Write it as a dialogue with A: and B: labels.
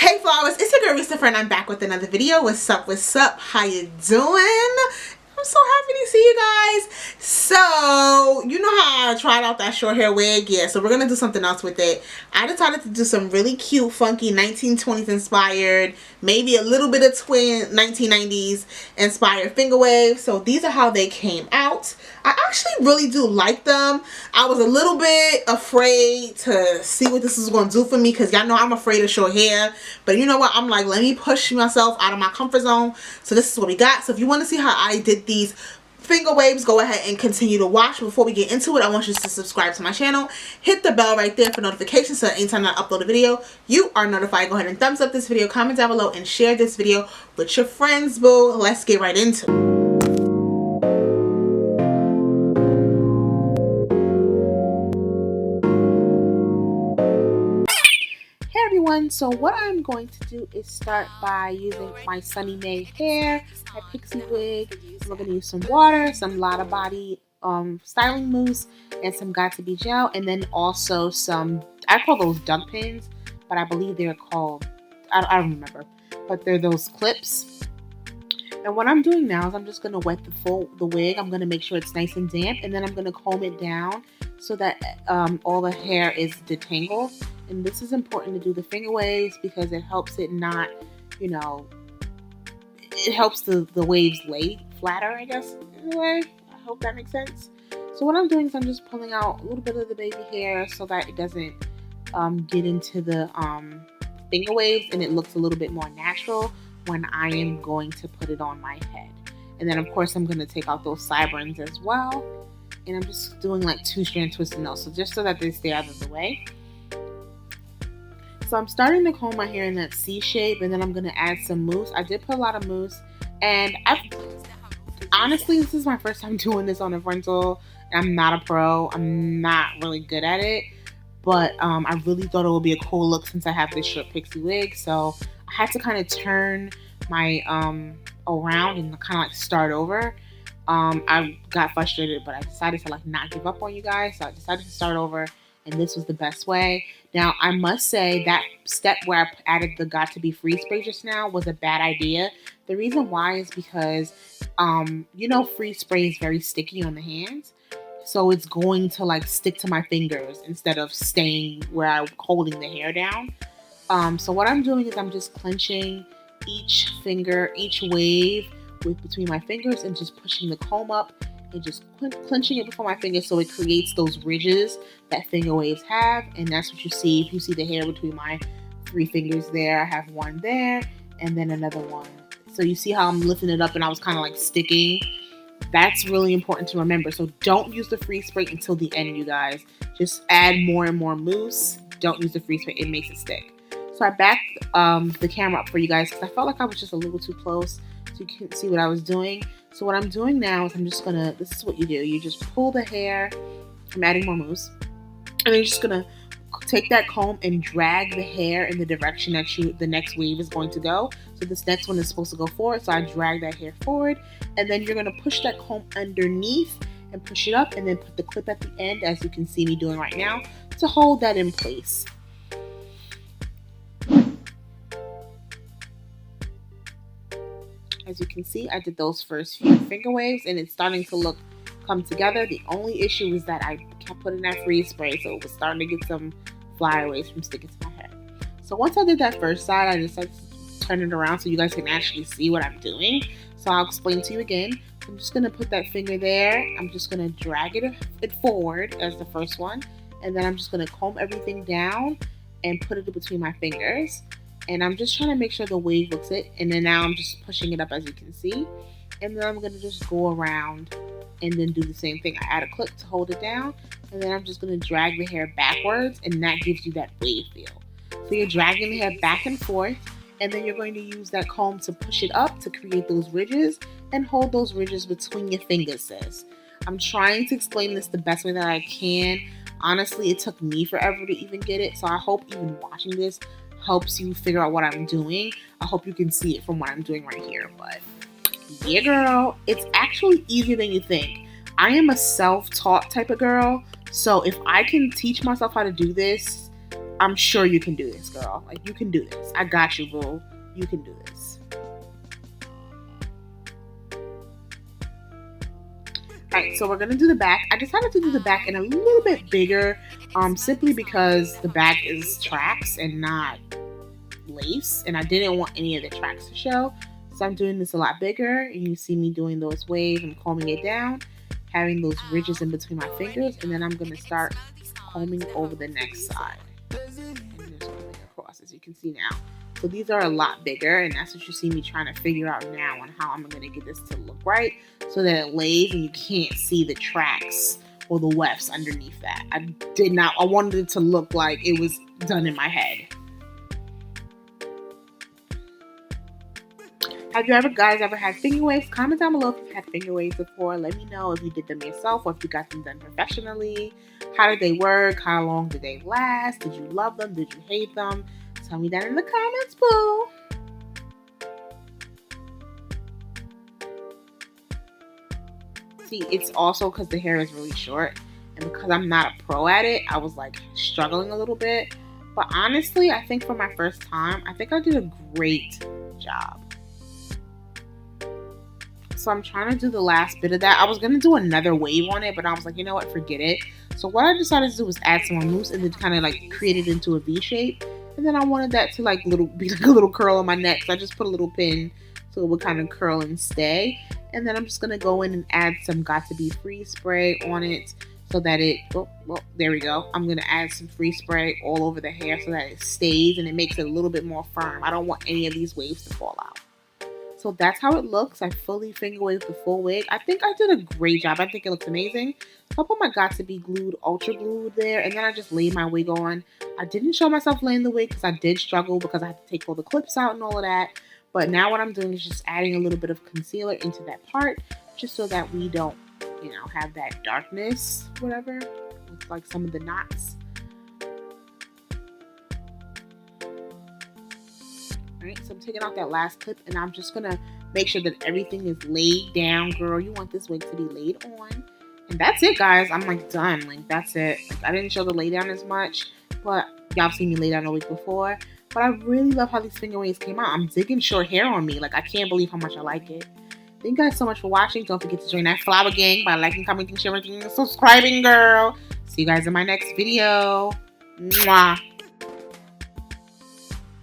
A: Hey flowers, it's your girl Reese LaFleur and I'm back with another video. What's up, what's up? How you doing? I'm so happy to see you guys. So, you know how I tried out that short hair wig? Yeah, so we're going to do something else with it. I decided to do some really cute, funky 1920s inspired, maybe a little bit of twin 1990s inspired finger waves. So these are how they came out. I actually really do like them. I was a little bit afraid to see what this is going to do for me because y'all know I'm afraid of short hair. But you know what? I'm like, let me push myself out of my comfort zone. So this is what we got. So if you want to see how I did these finger waves, go ahead and continue to watch. Before we get into it, I want you to subscribe to my channel. Hit the bell right there for notifications so that anytime I upload a video, you are notified. Go ahead and thumbs up this video, comment down below, and share this video with your friends, boo. Let's get right into it. So what I'm going to do is start by using my Sunny May hair, my Pixie wig. We're going to use some water, some Lotta body styling mousse, and some Got to Be gel, and then also some, I call those duck pins, but I believe they're called, I don't remember, but they're those clips. And what I'm doing now is I'm just going to wet the wig. I'm going to make sure it's nice and damp, and then I'm going to comb it down so that all the hair is detangled. And this is important to do the finger waves because it helps it not, you know, it helps the waves lay flatter, I guess, in a way. I hope that makes sense. So what I'm doing is I'm just pulling out a little bit of the baby hair so that it doesn't get into the finger waves and it looks a little bit more natural when I am going to put it on my head. And then, of course, I'm going to take out those sideburns as well. And I'm just doing like 2-strand twisted nails, so just so that they stay out of the way. So I'm starting to comb my hair in that C shape, and then I'm going to add some mousse. I did put a lot of mousse, and honestly, this is my first time doing this on a frontal. I'm not a pro. I'm not really good at it, but I really thought it would be a cool look since I have this short Pixie wig. So I had to kind of turn my around and kind of like start over. I got frustrated, but I decided to like not give up on you guys. So I decided to start over, and this was the best way. Now, I must say that step where I added the Got to Be Free spray just now was a bad idea. The reason why is because, you know, free spray is very sticky on the hands. So it's going to like stick to my fingers instead of staying where I'm holding the hair down. So what I'm doing is I'm just clenching each finger, each wave between my fingers and just pushing the comb up and just clenching it before my fingers so it creates those ridges that finger waves have. And that's what you see. If you see the hair between my 3 fingers there, I have one there and then another one. So you see how I'm lifting it up and I was kind of like sticking. That's really important to remember. So don't use the free spray until the end, you guys. Just add more and more mousse. Don't use the free spray. It makes it stick. So I backed the camera up for you guys because I felt like I was just a little too close so you couldn't see what I was doing. So what I'm doing now is I'm just going to, this is what you do. You just pull the hair. I'm adding more mousse. And then you're just going to take that comb and drag the hair in the direction that the next wave is going to go. So this next one is supposed to go forward. So I drag that hair forward. And then you're going to push that comb underneath and push it up. And then put the clip at the end, as you can see me doing right now, to hold that in place. As you can see, I did those first few finger waves and it's starting to come together. The only issue is that I kept putting that free spray, so it was starting to get some flyaways from sticking to my head. So once I did that first side, I decided to turn it around so you guys can actually see what I'm doing. So I'll explain to you again. I'm just going to put that finger there. I'm just going to drag it forward as the first one. And then I'm just going to comb everything down and put it between my fingers. And I'm just trying to make sure the wave looks it. And then now I'm just pushing it up, as you can see. And then I'm going to just go around and then do the same thing. I add a clip to hold it down. And then I'm just going to drag the hair backwards. And that gives you that wave feel. So you're dragging the hair back and forth. And then you're going to use that comb to push it up to create those ridges. And hold those ridges between your fingers, sis. I'm trying to explain this the best way that I can. Honestly, it took me forever to even get it. So I hope even watching this helps you figure out what I'm doing. I hope you can see it from what I'm doing right here. But yeah, girl, it's actually easier than you think. I am a self-taught type of girl. So if I can teach myself how to do this, I'm sure you can do this, girl. Like, you can do this. I got you, boo. You can do this. Alright, so we're going to do the back. I decided to do the back in a little bit bigger, simply because the back is tracks and not lace, and I didn't want any of the tracks to show. So I'm doing this a lot bigger, and you see me doing those waves and combing it down, having those ridges in between my fingers, and then I'm going to start combing over the next side. And just combing across, as you can see now. So these are a lot bigger, and that's what you see me trying to figure out now on how I'm going to get this to look right so that it lays and you can't see the tracks or the wefts underneath that. I wanted it to look like it was done in my head. Have you guys ever had finger waves? Comment down below if you've had finger waves before. Let me know if you did them yourself or if you got them done professionally. How did they work? How long did they last? Did you love them? Did you hate them? Tell me that in the comments, boo. See, it's also because the hair is really short. And because I'm not a pro at it, I was like struggling a little bit. But honestly, I think for my first time, I think I did a great job. So I'm trying to do the last bit of that. I was going to do another wave on it, but I was like, you know what, forget it. So what I decided to do was add some more mousse and then kind of like create it into a V shape. And then I wanted that to like be like a little curl on my neck. So I just put a little pin so it would kind of curl and stay. And then I'm just going to go in and add some Got To Be Free spray on it so that it, well, there we go. I'm going to add some free spray all over the hair so that it stays and it makes it a little bit more firm. I don't want any of these waves to fall out. So that's how it looks. I fully finger waved the full wig. I think I did a great job. I think it looks amazing. So I put my Got To Be glued, ultra glued there, and then I just laid my wig on. I didn't show myself laying the wig because I did struggle because I had to take all the clips out and all of that. But now what I'm doing is just adding a little bit of concealer into that part just so that we don't, you know, have that darkness, whatever, with like some of the knots. Right, so I'm taking out that last clip and I'm just gonna make sure that everything is laid down, girl. You want this wig to be laid on. And that's it, guys. I'm like done. Like, that's it. Like, I didn't show the lay down as much, but y'all seen me lay down a week before. But I really love how these finger waves came out. I'm digging short hair on me. Like, I can't believe how much I like it. Thank you guys so much for watching. Don't forget to join that flower gang by liking, commenting, sharing, and subscribing, girl. See you guys in my next video. Mwah.